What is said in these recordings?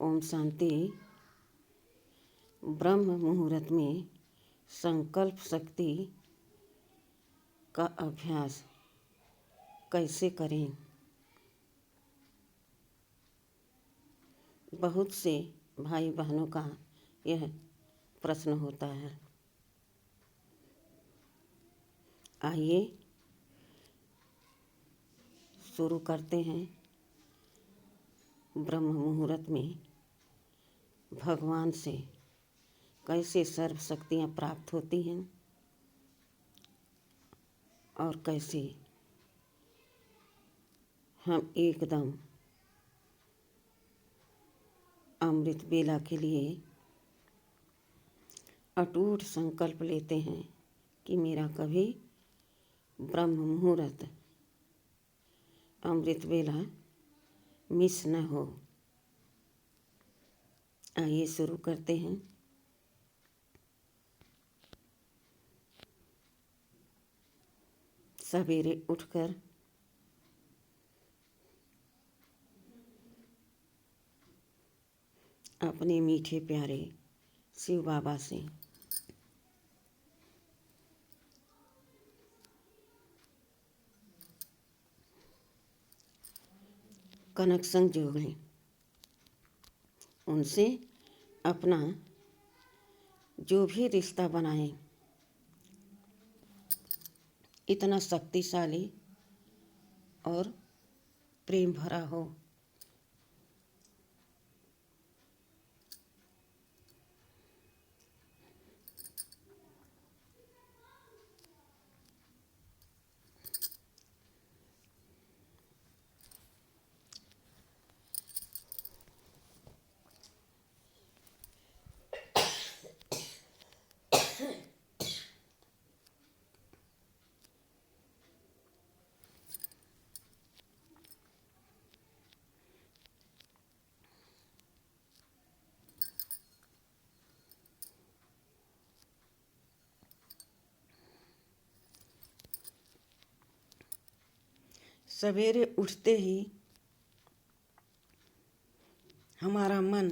ओम शांति। ब्रह्म मुहूर्त में संकल्प शक्ति का अभ्यास कैसे करें। बहुत से भाई बहनों का यह प्रश्न होता है। आइए शुरू करते हैं। ब्रह्म मुहूर्त में भगवान से कैसे सर्व शक्तियाँ प्राप्त होती हैं और कैसे हम एकदम अमृत बेला के लिए अटूट संकल्प लेते हैं कि मेरा कभी ब्रह्म मुहूर्त अमृत बेला मिस न हो। आइए शुरू करते हैं। सवेरे उठकर अपने मीठे प्यारे शिव बाबा से कनेक्शन जोड़ लें। उनसे अपना जो भी रिश्ता बनाएं इतना शक्तिशाली और प्रेम भरा हो। सवेरे उठते ही हमारा मन,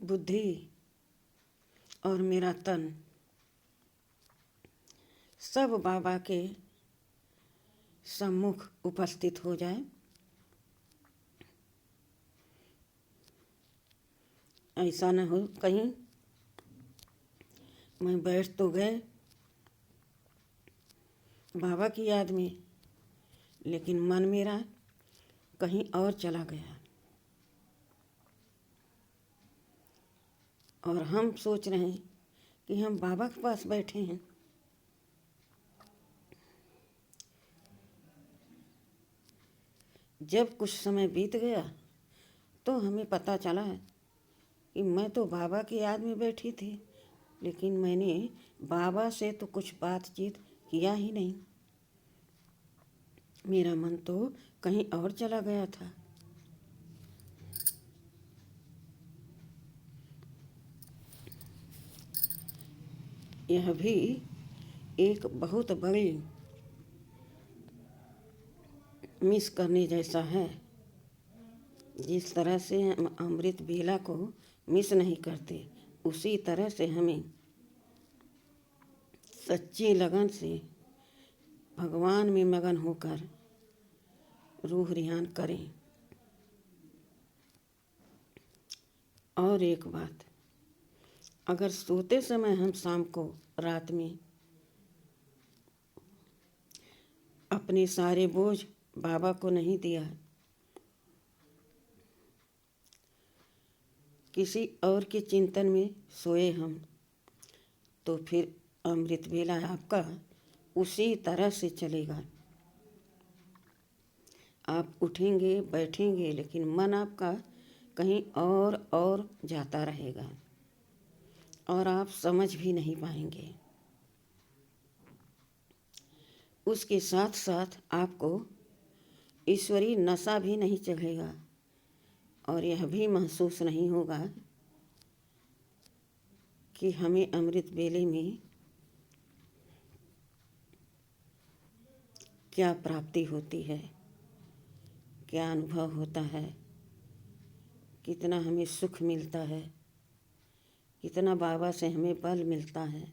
बुद्धि और मेरा तन सब बाबा के सम्मुख उपस्थित हो जाए। ऐसा न हो कहीं मैं बैठ तो गए बाबा की याद में, लेकिन मन मेरा कहीं और चला गया और हम सोच रहे हैं कि हम बाबा के पास बैठे हैं। जब कुछ समय बीत गया तो हमें पता चला कि मैं तो बाबा की याद में बैठी थी, लेकिन मैंने बाबा से तो कुछ बातचीत किया ही नहीं। मेरा मन तो कहीं और चला गया था। यह भी एक बहुत बड़ी मिस करने जैसा है। जिस तरह से हम अमृत बेला को मिस नहीं करते, उसी तरह से हमें सच्ची लगन से भगवान में मगन होकर रूह रियान करें। और एक बात, अगर सोते समय हम शाम को रात में अपने सारे बोझ बाबा को नहीं दिया, किसी और के चिंतन में सोए हम, तो फिर अमृत बेला आपका उसी तरह से चलेगा। आप उठेंगे बैठेंगे, लेकिन मन आपका कहीं और जाता रहेगा और आप समझ भी नहीं पाएंगे। उसके साथ साथ आपको ईश्वरीय नशा भी नहीं चढ़ेगा और यह भी महसूस नहीं होगा कि हमें अमृत बेले में क्या प्राप्ति होती है, क्या अनुभव होता है। कितना हमें सुख मिलता है, कितना बाबा से हमें बल मिलता है।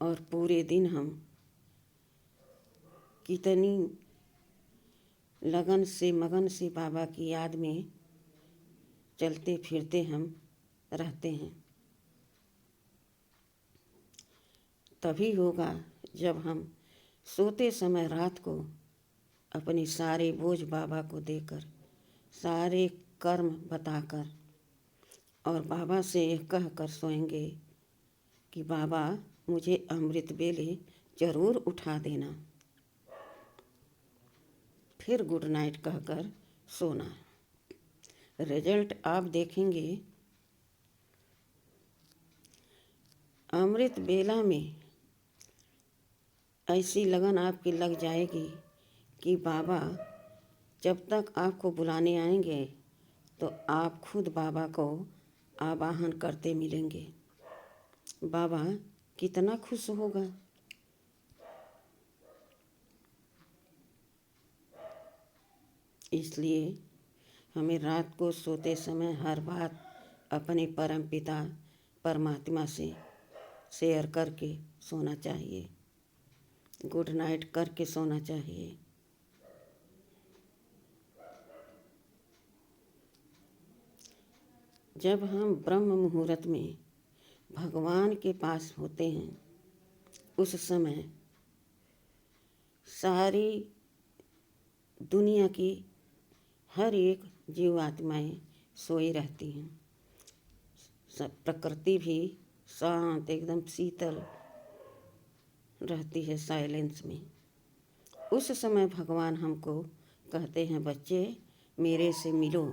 और पूरे दिन हम कितनी लगन से मगन से बाबा की याद में चलते फिरते हम रहते हैं। तभी होगा जब हम सोते समय रात को अपने सारे बोझ बाबा को देकर, सारे कर्म बताकर और बाबा से यह कह कर सोएंगे कि बाबा मुझे अमृत वेले जरूर उठा देना। फिर गुड नाइट कहकर सोना। रिजल्ट आप देखेंगे अमृत बेला में ऐसी लगन आपकी लग जाएगी कि बाबा जब तक आपको बुलाने आएंगे तो आप खुद बाबा को आवाहन करते मिलेंगे। बाबा कितना खुश होगा। इसलिए हमें रात को सोते समय हर बात अपने परम पिता परमात्मा से शेयर करके सोना चाहिए, गुड नाइट करके सोना चाहिए। जब हम ब्रह्म मुहूर्त में भगवान के पास होते हैं उस समय सारी दुनिया की हर एक जीवात्माएं सोई रहती हैं। सब प्रकृति भी शांत एकदम शीतल रहती है साइलेंस में। उस समय भगवान हमको कहते हैं बच्चे मेरे से मिलो।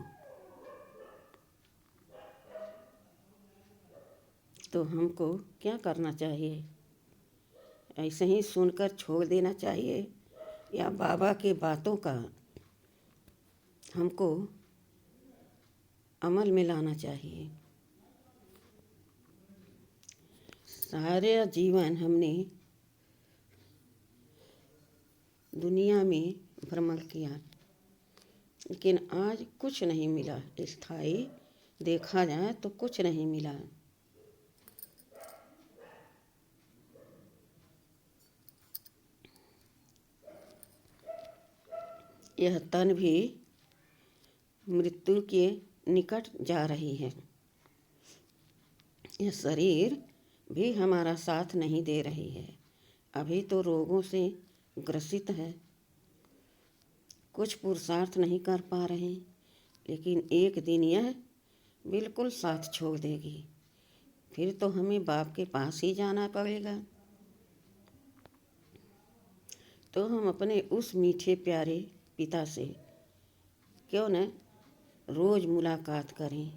तो हमको क्या करना चाहिए? ऐसे ही सुनकर छोड़ देना चाहिए या बाबा के बातों का हमको अमल में लाना चाहिए? सारे जीवन हमने दुनिया में भ्रमण किया लेकिन आज कुछ नहीं मिला। स्थायी देखा जाए तो कुछ नहीं मिला। यह तन भी मृत्यु के निकट जा रही है। यह शरीर भी हमारा साथ नहीं दे रही है। अभी तो रोगों से ग्रसित है, कुछ पुरुषार्थ नहीं कर पा रहे, लेकिन एक दिन यह बिल्कुल साथ छोड़ देगी। फिर तो हमें बाप के पास ही जाना पड़ेगा। तो हम अपने उस मीठे प्यारे पिता से क्यों न रोज़ मुलाकात करें,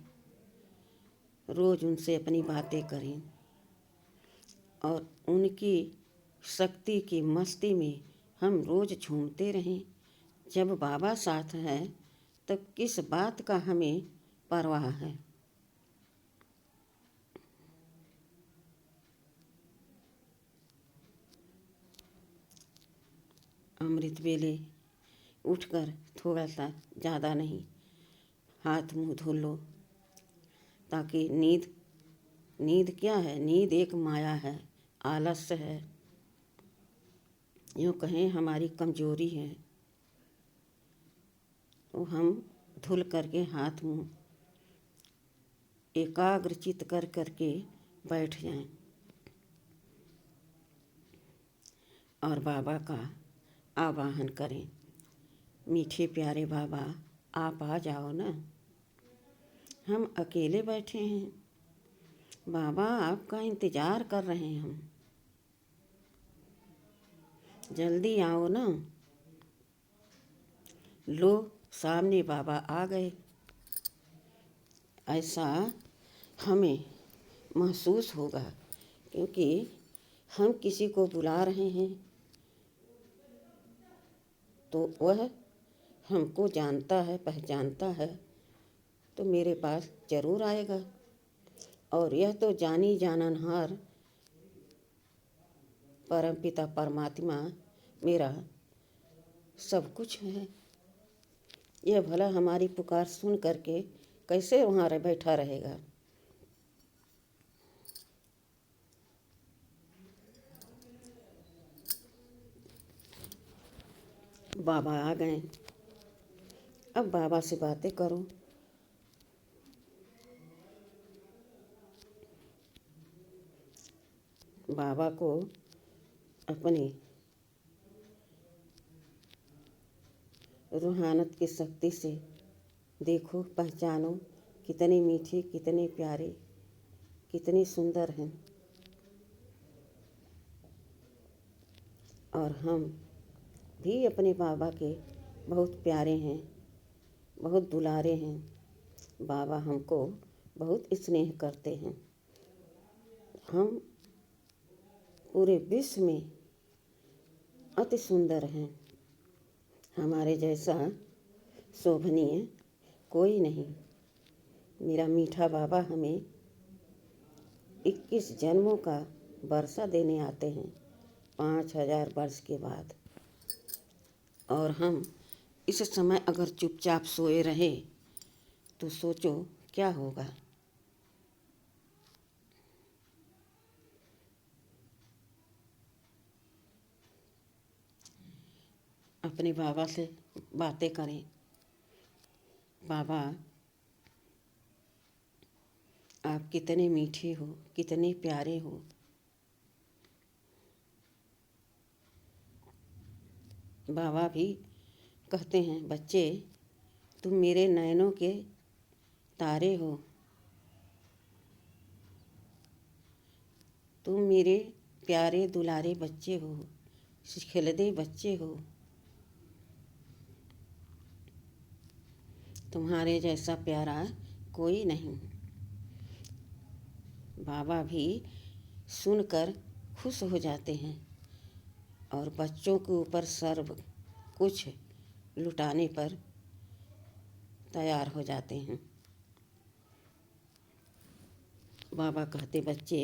रोज़ उनसे अपनी बातें करें और उनकी शक्ति की मस्ती में हम रोज़ झूमते रहें। जब बाबा साथ है तब किस बात का हमें परवाह है। अमृत वेले उठकर थोड़ा सा, ज़्यादा नहीं, हाथ मुंह धो लो ताकि नींद क्या है? नींद एक माया है, आलस्य है, यूँ कहें हमारी कमजोरी है। तो हम धुल करके हाथ मुंह एकाग्रचित कर करके बैठ जाएं और बाबा का आवाहन करें। मीठे प्यारे बाबा आप आ जाओ ना, हम अकेले बैठे हैं, बाबा आपका इंतज़ार कर रहे हैं, हम जल्दी आओ ना। लो सामने बाबा आ गए। ऐसा हमें महसूस होगा क्योंकि हम किसी को बुला रहे हैं तो वह हमको जानता है, पहचानता है, तो मेरे पास ज़रूर आएगा। और यह तो जानी जाननहार परमपिता परमात्मा मेरा सब कुछ है। ये भला हमारी पुकार सुन करके कैसे वहाँ बैठा रहेगा। बाबा आ गए। अब बाबा से बातें करो। बाबा को अपनी रूहानत की शक्ति से देखो, पहचानो, कितने मीठे, कितने प्यारे, कितने सुंदर हैं। और हम भी अपने बाबा के बहुत प्यारे हैं, बहुत दुलारे हैं। बाबा हमको बहुत स्नेह करते हैं। हम पूरे विश्व में अति सुंदर हैं। हमारे जैसा शोभनीय कोई नहीं। मेरा मीठा बाबा हमें 21 जन्मों का वर्षा देने आते हैं 5000 वर्ष के बाद। और हम इस समय अगर चुपचाप सोए रहे तो सोचो क्या होगा। अपने बाबा से बातें करें। बाबा, आप कितने मीठे हो, कितने प्यारे हो। बाबा भी कहते हैं, बच्चे तुम मेरे नयनों के तारे हो, तुम मेरे प्यारे दुलारे बच्चे हो, खिलते बच्चे हो। तुम्हारे जैसा प्यारा कोई नहीं। बाबा भी सुनकर खुश हो जाते हैं और बच्चों के ऊपर सर्व कुछ लुटाने पर तैयार हो जाते हैं। बाबा कहते, बच्चे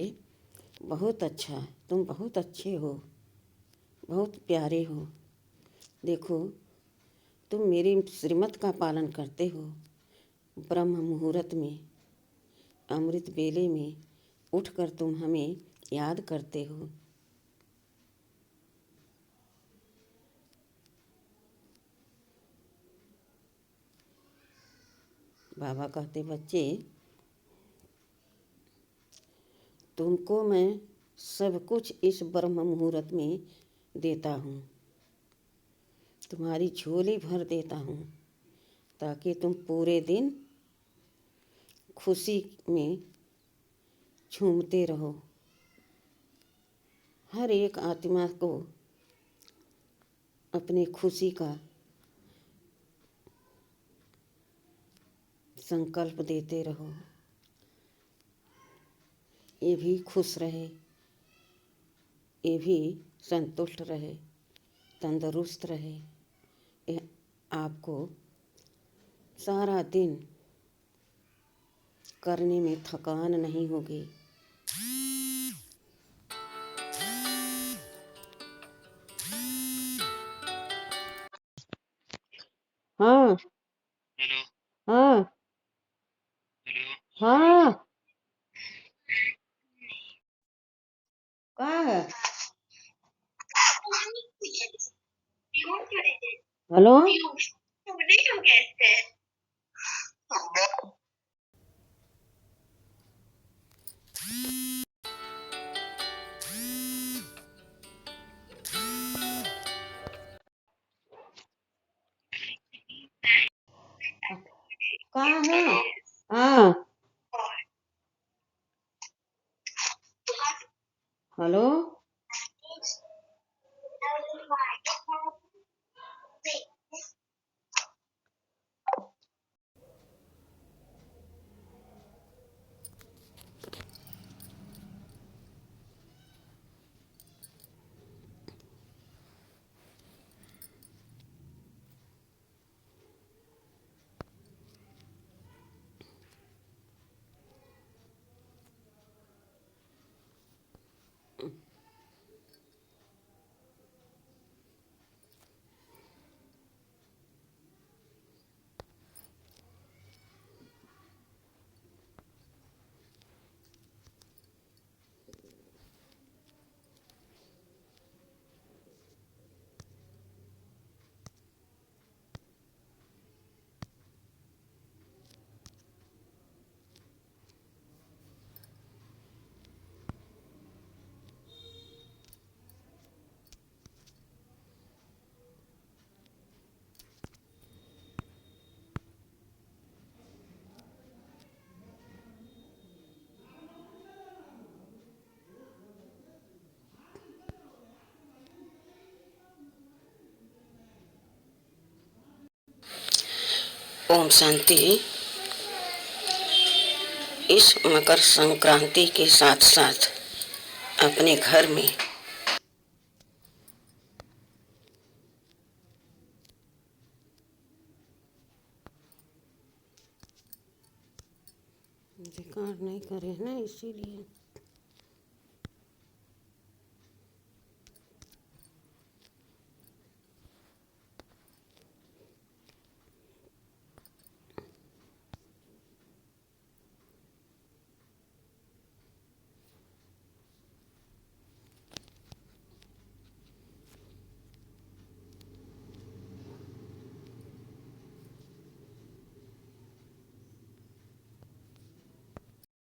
बहुत अच्छा, तुम बहुत अच्छे हो, बहुत प्यारे हो। देखो, तुम मेरी श्रीमत का पालन करते हो। ब्रह्म मुहूर्त में, अमृत बेले में उठकर तुम हमें याद करते हो। बाबा कहते, बच्चे तुमको मैं सब कुछ इस ब्रह्म मुहूर्त में देता हूँ, तुम्हारी झोली भर देता हूँ, ताकि तुम पूरे दिन खुशी में झूमते रहो। हर एक आत्मा को अपनी खुशी का संकल्प देते रहो। ये भी खुश रहे, ये भी संतुष्ट रहे, तंदुरुस्त रहे। ये आपको सारा दिन करने में थकान नहीं होगी। हाँ हाँ हाँ, कहाँ है? हेलो, कहाँ है? हाँ, हेलो, ओम शांति। इस मकर संक्रांति के साथ साथ अपने घर में रिकॉर्ड नहीं करे ना, इसीलिए